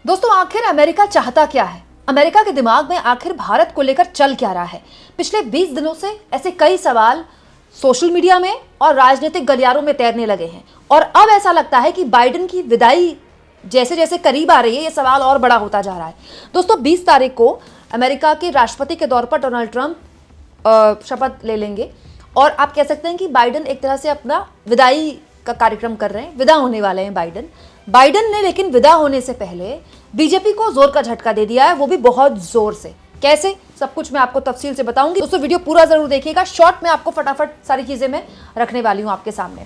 दोस्तों, आखिर अमेरिका चाहता क्या है? अमेरिका के दिमाग में आखिर भारत को लेकर चल क्या रहा है? पिछले 20 दिनों से ऐसे कई सवाल सोशल मीडिया में और राजनीतिक गलियारों में तैरने लगे हैं और अब ऐसा लगता है कि बाइडेन की विदाई जैसे जैसे करीब आ रही है, ये सवाल और बड़ा होता जा रहा है। दोस्तों, 20 तारीख को अमेरिका के राष्ट्रपति के तौर पर डोनाल्ड ट्रंप शपथ ले लेंगे और आप कह सकते हैं कि बाइडेन एक तरह से अपना विदाई का कार्यक्रम कर रहे हैं, विदा होने वाले हैं बाइडेन ने। लेकिन विदा होने से पहले बीजेपी को जोर का झटका दे दिया है, वो भी बहुत जोर से। कैसे, सब कुछ मैं आपको तफसील से बताऊंगी। दोस्तों, वीडियो पूरा जरूर देखिएगा। शॉर्ट में आपको फटाफट सारी चीजें मैं रखने वाली हूं आपके सामने।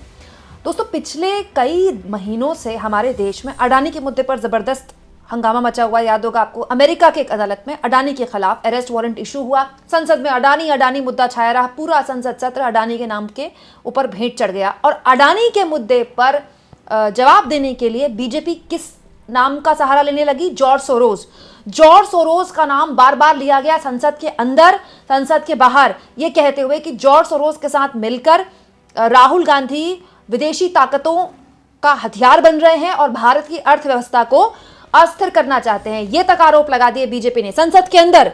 दोस्तों, पिछले कई महीनों से हमारे देश में अडानी के मुद्दे पर जबरदस्त हंगामा मचा हुआ। याद होगा आपको, अमेरिका की एक अदालत में अडानी के खिलाफ अरेस्ट वारंट इशू हुआ। संसद में अडानी मुद्दा छाया रहा। पूरा संसद सत्र अडानी के नाम के ऊपर भेंट चढ़ गया और अडानी के मुद्दे पर जवाब देने के लिए बीजेपी किस नाम का सहारा लेने लगी? जॉर्ज सोरोस का नाम बार बार लिया गया, संसद के अंदर, संसद के बाहर, ये कहते हुए कि जॉर्ज सोरोस के साथ मिलकर राहुल गांधी विदेशी ताकतों का हथियार बन रहे हैं और भारत की अर्थव्यवस्था को अस्थिर करना चाहते हैं। ये तक आरोप लगा दिए बीजेपी ने संसद के अंदर।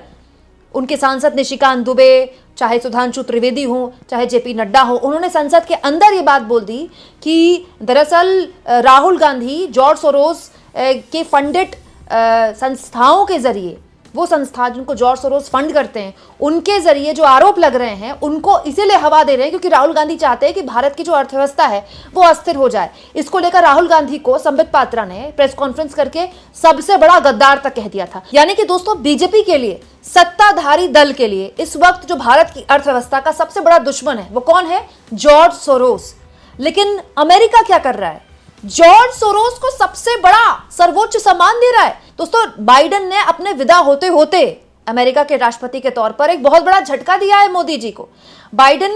उनके सांसद निशिकांत दुबे, चाहे सुधांशु त्रिवेदी हो, चाहे जेपी नड्डा हो, उन्होंने संसद के अंदर ये बात बोल दी कि दरअसल राहुल गांधी जॉर्ज सोरोस के फंडेड संस्थाओं के जरिए, वो संस्था जिनको जॉर्ज सोरोस फंड करते हैं, उनके जरिए जो आरोप लग रहे हैं उनको इसीलिए हवा दे रहे हैं क्योंकि राहुल गांधी चाहते हैं कि भारत की जो अर्थव्यवस्था है वो अस्थिर हो जाए। इसको लेकर राहुल गांधी को संबित पात्रा ने प्रेस कॉन्फ्रेंस करके सबसे बड़ा गद्दार तक कह दिया था। यानी कि दोस्तों, बीजेपी के लिए, सत्ताधारी दल के लिए इस वक्त जो भारत की अर्थव्यवस्था का सबसे बड़ा दुश्मन है वो कौन है? George Soros. लेकिन अमेरिका क्या कर रहा है? जॉर्ज सोरोस को सबसे बड़ा सर्वोच्च सम्मान दे रहा है। दोस्तों, बाइडेन ने अपने विदा होते होते अमेरिका के राष्ट्रपति के तौर पर एक बहुत बड़ा झटका दिया है मोदी जी को। बाइडेन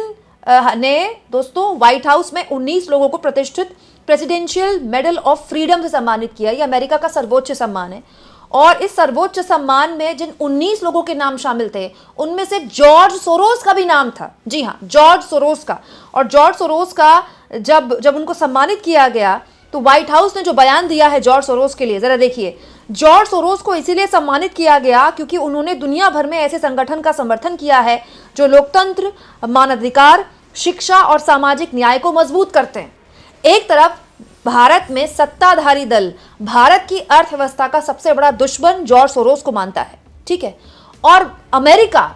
ने दोस्तों व्हाइट हाउस में 19 लोगों को प्रतिष्ठित प्रेसिडेंशियल मेडल ऑफ फ्रीडम से सम्मानित किया। यह अमेरिका का सर्वोच्च सम्मान है और इस सर्वोच्च सम्मान में जिन 19 लोगों के नाम शामिल थे उनमें से जॉर्ज सोरोस का भी नाम था। जी हाँ, जॉर्ज सोरोस का। और जॉर्ज सोरोस का जब उनको सम्मानित किया गया तो व्हाइट हाउस ने जो बयान दिया है जॉर्ज सोरोस के लिए, जरा देखिए। जॉर्ज सोरोस को इसीलिए सम्मानित किया गया क्योंकि उन्होंने दुनिया भर में ऐसे संगठन का समर्थन किया है जो लोकतंत्र, मानवाधिकार, शिक्षा और सामाजिक न्याय को मजबूत करते हैं। एक तरफ भारत में सत्ताधारी दल भारत की अर्थव्यवस्था का सबसे बड़ा दुश्मन जॉर्ज सोरोस को मानता है, ठीक है, और अमेरिका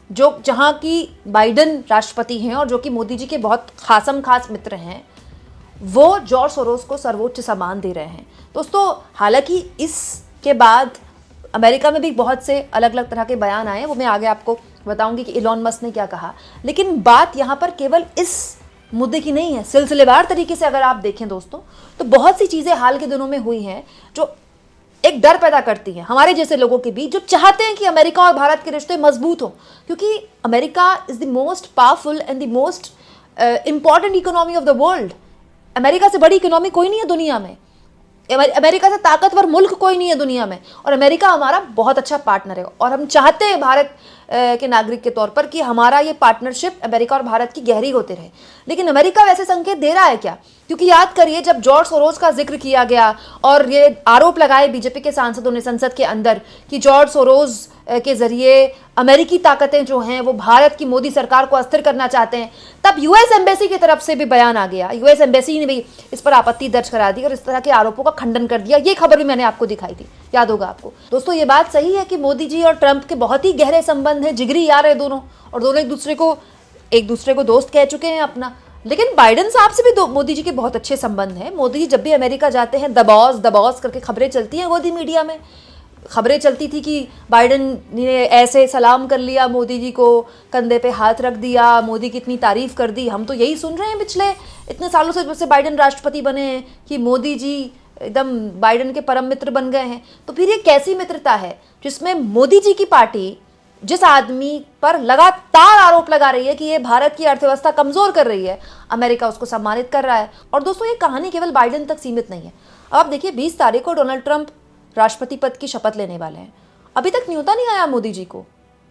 जो जहां की बाइडेन राष्ट्रपति हैं और जो कि मोदी जी के बहुत खास मित्र हैं, वो जॉर्ज सोरोस को सर्वोच्च सम्मान दे रहे हैं। दोस्तों, हालांकि इसके बाद अमेरिका में भी बहुत से अलग अलग तरह के बयान आए हैं, वो मैं आगे आपको बताऊंगी कि इलॉन मस्क ने क्या कहा। लेकिन बात यहाँ पर केवल इस मुद्दे की नहीं है। सिलसिलेवार तरीके से अगर आप देखें दोस्तों, तो बहुत सी चीज़ें हाल के दिनों में हुई हैं जो एक डर पैदा करती हैं हमारे जैसे लोगों के बीच, जो चाहते हैं कि अमेरिका और भारत के रिश्ते मजबूत हों, क्योंकि America is the most powerful and the most important economy of the world. America से बड़ी इकोनॉमी कोई नहीं है दुनिया में, अमेरिका से ताकतवर मुल्क कोई नहीं है दुनिया में, और अमेरिका हमारा बहुत अच्छा पार्टनर है और हम चाहते हैं भारत के नागरिक के तौर पर कि हमारा ये पार्टनरशिप अमेरिका और भारत की गहरी होते रहे। लेकिन अमेरिका वैसे संकेत दे रहा है क्या? क्योंकि याद करिए, जब जॉर्ज सोरोस का जिक्र किया गया और ये आरोप लगाए बीजेपी के सांसदों ने संसद के अंदर कि जॉर्ज सोरोस के जरिए अमेरिकी ताकतें जो हैं वो भारत की मोदी सरकार को अस्थिर करना चाहते हैं, तब यूएस एम्बेसी की तरफ से भी बयान आ गया। यूएस एम्बेसी ने भी इस पर आपत्ति दर्ज करा दी और इस तरह के आरोपों का खंडन कर दिया। ये खबर भी मैंने आपको दिखाई थी, याद होगा आपको। दोस्तों, ये बात सही है कि मोदी जी और ट्रंप के बहुत ही गहरे संबंध हैं, जिगरी यार है दोनों, और दोनों एक दूसरे को दोस्त कह चुके हैं अपना। लेकिन बाइडेन साहब से भी मोदी जी के बहुत अच्छे संबंध हैं। मोदी जी जब भी अमेरिका जाते हैं, दबॉस करके खबरें चलती हैं, गोदी मीडिया में खबरें चलती थी कि बाइडेन ने ऐसे सलाम कर लिया मोदी जी को, कंधे पे हाथ रख दिया, मोदी की इतनी तारीफ कर दी। हम तो यही सुन रहे हैं पिछले इतने सालों से, जब से बाइडेन राष्ट्रपति बने हैं, कि मोदी जी एकदम बाइडेन के परम मित्र बन गए हैं। तो फिर ये कैसी मित्रता है जिसमें मोदी जी की पार्टी जिस आदमी पर लगातार आरोप लगा रही है कि ये भारत की अर्थव्यवस्था कमजोर कर रही है, अमेरिका उसको सम्मानित कर रहा है। और दोस्तों, ये कहानी केवल बाइडेन तक सीमित नहीं है। अब देखिए, 20 तारीख को डोनाल्ड ट्रंप राष्ट्रपति पद की शपथ लेने वाले हैं। अभी तक न्योता नहीं आया मोदी जी को।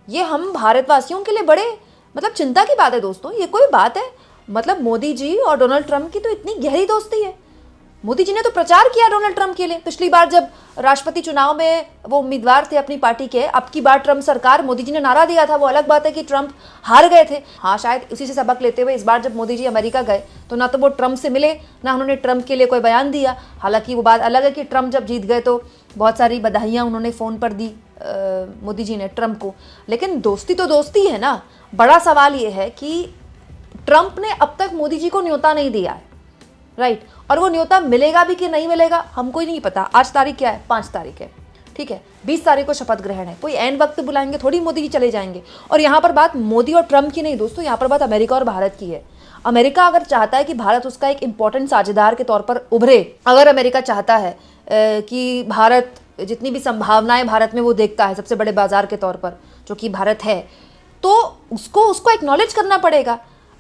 ये हम भारतवासियों के लिए बड़े चिंता की बात है दोस्तों। ये कोई बात है? मोदी जी और डोनाल्ड ट्रंप की तो इतनी गहरी दोस्ती है, मोदी जी ने तो प्रचार किया डोनाल्ड ट्रंप के लिए। पिछली बार जब राष्ट्रपति चुनाव में वो उम्मीदवार थे अपनी पार्टी के, अब की बार ट्रंप सरकार, मोदी जी ने नारा दिया था। वो अलग बात है कि ट्रंप हार गए थे। हाँ, शायद उसी से सबक लेते हुए इस बार जब मोदी जी अमेरिका गए तो ना तो वो ट्रंप से मिले, ना उन्होंने ट्रंप के लिए कोई बयान दिया। हालांकि वो बात अलग है कि ट्रंप जब जीत गए तो बहुत सारी बधाइयाँ उन्होंने फ़ोन पर दी मोदी जी ने ट्रंप को। लेकिन दोस्ती तो दोस्ती है ना। बड़ा सवाल ये है कि ट्रंप ने अब तक मोदी जी को न्योता नहीं दिया है, राइट। और वो न्योता मिलेगा भी कि नहीं मिलेगा हमको ही नहीं पता। आज तारीख क्या है? 5 तारीख है, ठीक है। 20 तारीख को शपथ ग्रहण है। कोई ऐन वक्त बुलाएंगे थोड़ी मोदी जी चले जाएंगे। और यहाँ पर बात मोदी और ट्रंप की नहीं दोस्तों, यहाँ पर बात अमेरिका और भारत की है। अमेरिका अगर चाहता है कि भारत उसका एक इंपॉर्टेंट साझेदार के तौर पर उभरे, अगर अमेरिका चाहता है कि भारत, जितनी भी संभावनाएं भारत में वो देखता है सबसे बड़े बाजार के तौर पर जो कि भारत है, तो उसको एक्नॉलेज करना पड़ेगा।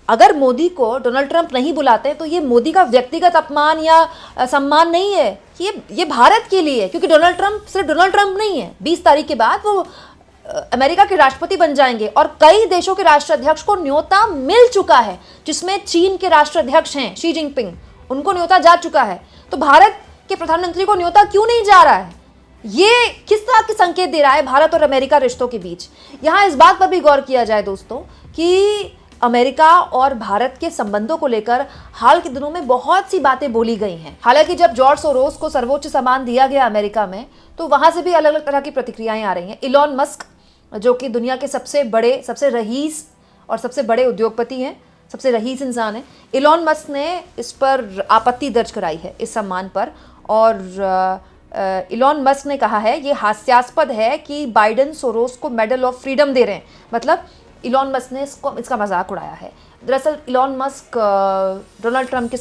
अगर मोदी को डोनाल्ड ट्रंप नहीं बुलाते तो ये मोदी का व्यक्तिगत अपमान या सम्मान नहीं है, ये भारत के लिए है। क्योंकि डोनाल्ड ट्रंप सिर्फ डोनाल्ड ट्रंप नहीं है, 20 तारीख के बाद वो अमेरिका के राष्ट्रपति बन जाएंगे और कई देशों के राष्ट्राध्यक्ष को न्योता मिल चुका है, जिसमें चीन के राष्ट्राध्यक्ष हैं शी जिनपिंग, उनको न्योता जा चुका है। तो भारत के प्रधानमंत्री को न्योता क्यों नहीं जा रहा है? ये किस तरह के संकेत दे रहा है भारत और अमेरिका रिश्तों के बीच? यहाँ इस बात पर भी गौर किया जाए दोस्तों कि अमेरिका और भारत के संबंधों को लेकर हाल के दिनों में बहुत सी बातें बोली गई हैं। हालांकि जब जॉर्ज सोरोस को सर्वोच्च सम्मान दिया गया अमेरिका में, तो वहां से भी अलग अलग तरह की प्रतिक्रियाएं आ रही हैं। इलॉन मस्क, जो कि दुनिया के सबसे बड़े, सबसे रईस और सबसे बड़े उद्योगपति हैं, सबसे रईस इंसान है, इलॉन मस्क ने इस पर आपत्ति दर्ज कराई है, इस सम्मान पर। और इलॉन मस्क ने कहा है ये हास्यास्पद है कि बाइडेन सोरोस को मेडल ऑफ फ्रीडम दे रहे हैं। मतलब इलॉन मस्क ने इसका मजाक उड़ाया है। दरअसल इलॉन मस्क डोनाल्ड ट्रंप के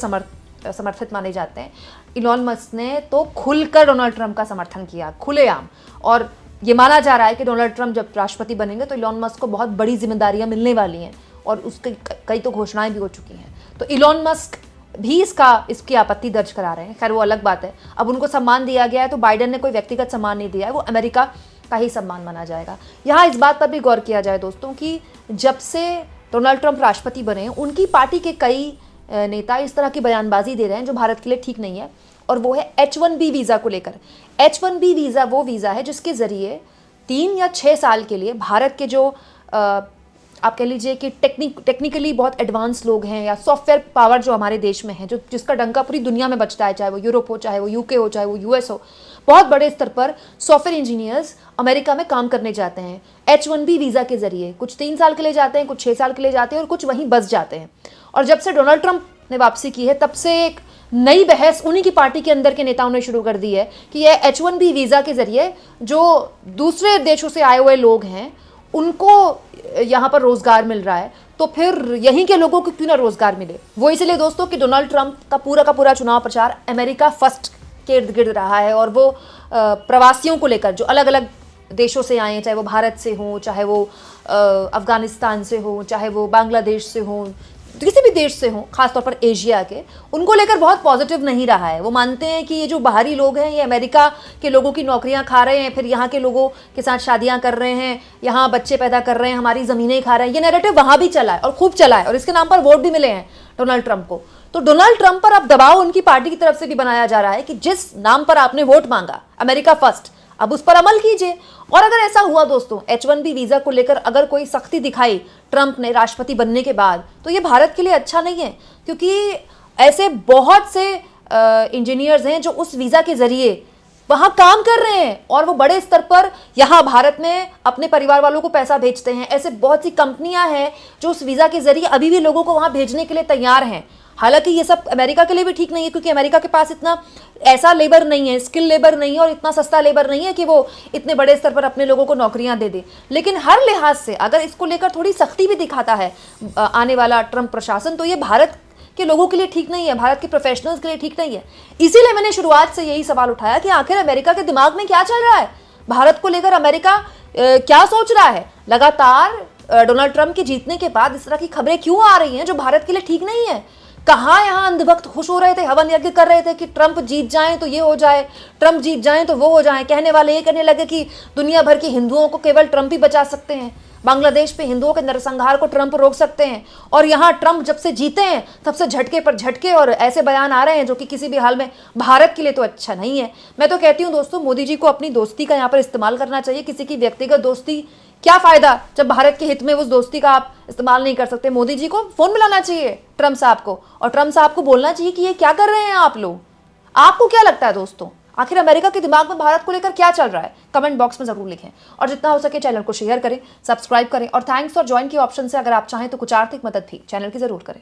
समर्थित माने जाते हैं। इलॉन मस्क ने तो खुलकर डोनाल्ड ट्रंप का समर्थन किया, खुलेआम। और ये माना जा रहा है कि डोनाल्ड ट्रंप जब राष्ट्रपति बनेंगे तो इलॉन मस्क को बहुत बड़ी जिम्मेदारियां मिलने वाली हैं और उसके कई तो घोषणाएं भी हो चुकी हैं। तो इलॉन मस्क भी इसकी आपत्ति दर्ज करा रहे हैं। खैर वो अलग बात है। अब उनको सम्मान दिया गया है तो बाइडेन ने कोई व्यक्तिगत सम्मान नहीं दिया है, वो अमेरिका का ही सम्मान माना जाएगा। यहाँ इस बात पर भी गौर किया जाए दोस्तों कि जब से डोनाल्ड ट्रंप राष्ट्रपति बने, उनकी पार्टी के कई नेता इस तरह की बयानबाजी दे रहे हैं जो भारत के लिए ठीक नहीं है। और वो है H1B वीज़ा को लेकर। H1B वीज़ा वो वीज़ा है जिसके ज़रिए 3 या 6 साल के लिए भारत के जो आप कह लीजिए कि टेक्निकली बहुत एडवांस लोग हैं या सॉफ्टवेयर पावर जो हमारे देश में है, जो जिसका डंका पूरी दुनिया में बजता है, चाहे वो यूरोप हो, चाहे वो यूके हो, चाहे वो यूएस हो, बहुत बड़े स्तर पर सॉफ्टवेयर इंजीनियर्स अमेरिका में काम करने जाते हैं H1B वीज़ा के ज़रिए। कुछ 3 साल के लिए जाते हैं, कुछ 6 साल के लिए जाते हैं और कुछ वहीं बस जाते हैं। और जब से डोनाल्ड ट्रंप ने वापसी की है तब से एक नई बहस उन्हीं की पार्टी के अंदर के नेताओं ने शुरू कर दी है कि यह H1B वीज़ा के ज़रिए जो दूसरे देशों से आए हुए लोग हैं उनको यहाँ पर रोज़गार मिल रहा है, तो फिर यहीं के लोगों को क्यों ना रोज़गार मिले। वो इसलिए दोस्तों कि डोनाल्ड ट्रंप का पूरा चुनाव प्रचार अमेरिका फर्स्ट के इर्द गिर्द रहा है। और वो प्रवासियों को लेकर जो अलग अलग देशों से आए हैं, चाहे वो भारत से हों, चाहे वो अफ़गानिस्तान से हों, चाहे वो बांग्लादेश से हों, किसी भी देश से हों, खासतौर पर एशिया के, उनको लेकर बहुत पॉजिटिव नहीं रहा है। वो मानते हैं कि ये जो बाहरी लोग हैं ये अमेरिका के लोगों की नौकरियां खा रहे हैं, फिर यहाँ के लोगों के साथ शादियां कर रहे हैं, यहाँ बच्चे पैदा कर रहे हैं, हमारी ज़मीनें खा रहे हैं। ये नैरेटिव वहाँ भी चला है और खूब चला है और इसके नाम पर वोट भी मिले हैं डोनाल्ड ट्रंप को। तो डोनाल्ड ट्रंप पर अब दबाव उनकी पार्टी की तरफ से भी बनाया जा रहा है कि जिस नाम पर आपने वोट मांगा, अमेरिका फर्स्ट, अब उस पर अमल कीजिए। और अगर ऐसा हुआ दोस्तों, H1B वीज़ा को लेकर अगर कोई सख्ती दिखाई ट्रंप ने राष्ट्रपति बनने के बाद, तो ये भारत के लिए अच्छा नहीं है। क्योंकि ऐसे बहुत से इंजीनियर्स हैं जो उस वीज़ा के ज़रिए वहाँ काम कर रहे हैं और वो बड़े स्तर पर यहाँ भारत में अपने परिवार वालों को पैसा भेजते हैं। ऐसे बहुत सी कंपनियाँ हैं जो उस वीज़ा के ज़रिए अभी भी लोगों को वहाँ भेजने के लिए तैयार हैं। हालांकि ये सब अमेरिका के लिए भी ठीक नहीं है, क्योंकि अमेरिका के पास इतना ऐसा लेबर नहीं है, स्किल लेबर नहीं है और इतना सस्ता लेबर नहीं है कि वो इतने बड़े स्तर पर अपने लोगों को नौकरियां दे दे। लेकिन हर लिहाज से अगर इसको लेकर थोड़ी सख्ती भी दिखाता है आने वाला ट्रंप प्रशासन, तो ये भारत के लोगों के लिए ठीक नहीं है, भारत के प्रोफेशनल्स के लिए ठीक नहीं है। इसीलिए मैंने शुरुआत से यही सवाल उठाया कि आखिर अमेरिका के दिमाग में क्या चल रहा है, भारत को लेकर अमेरिका क्या सोच रहा है। लगातार डोनाल्ड ट्रंप के जीतने के बाद इस तरह की खबरें क्यों आ रही हैं जो भारत के लिए ठीक नहीं है। कहाँ यहाँ अंधभक्त खुश हो रहे थे, हवन यज्ञ कर रहे थे कि ट्रंप जीत जाएं तो ये हो जाए, ट्रंप जीत जाएं तो वो हो जाए। कहने वाले ये कहने लगे कि दुनिया भर के हिंदुओं को केवल ट्रंप ही बचा सकते हैं। बांग्लादेश पे हिंदुओं के नरसंहार को ट्रंप रोक सकते हैं, और यहाँ ट्रंप जब से जीते हैं तब से झटके पर झटके और ऐसे बयान आ रहे हैं जो कि किसी भी हाल में भारत के लिए तो अच्छा नहीं है। मैं तो कहती हूँ दोस्तों, मोदी जी को अपनी दोस्ती का यहाँ पर इस्तेमाल करना चाहिए। किसी की व्यक्तिगत दोस्ती, क्या फायदा जब भारत के हित में उस दोस्ती का आप इस्तेमाल नहीं कर सकते। मोदी जी को फोन मिलाना चाहिए ट्रंप साहब को, और ट्रंप साहब को बोलना चाहिए कि ये क्या कर रहे हैं आप लोग। आपको क्या लगता है दोस्तों, आखिर अमेरिका के दिमाग में भारत को लेकर क्या चल रहा है? कमेंट बॉक्स में जरूर लिखें, और जितना हो सके चैनल को शेयर करें, सब्सक्राइब करें, और थैंक्स और ज्वाइन के ऑप्शन से अगर आप चाहें तो कुछ आर्थिक मदद भी चैनल की जरूर करें।